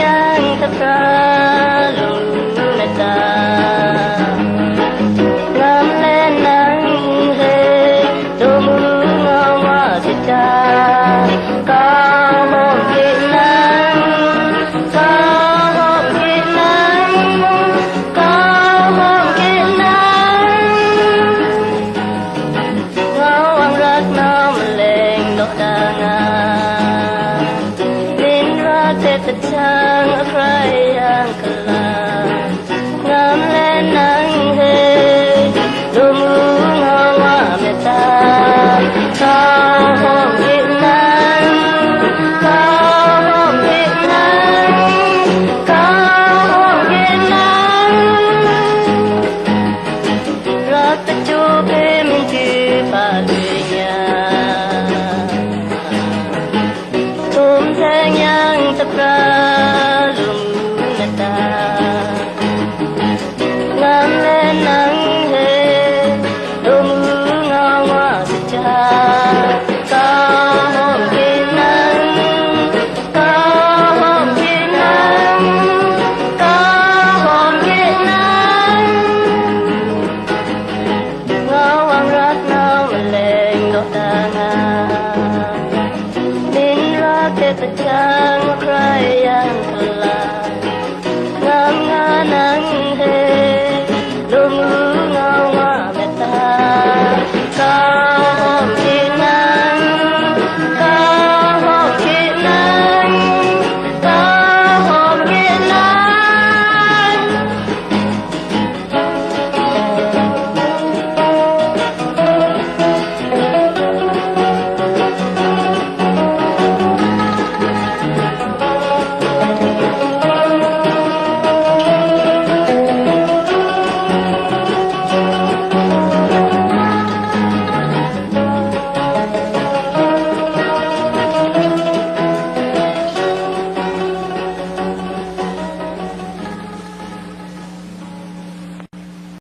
yang terlalu meta ngam le nang he do mu ngawa sita ka mo ki nang ka mo ki nang ka mo ki nang ngawang rak nam leng dok danga Tetangใครyang kelam ngam le nang he lumu ngawa meta ka hom git nang ka hom git nang ka hom git nang rat chu pe min chi pa dunya tum thang yang tập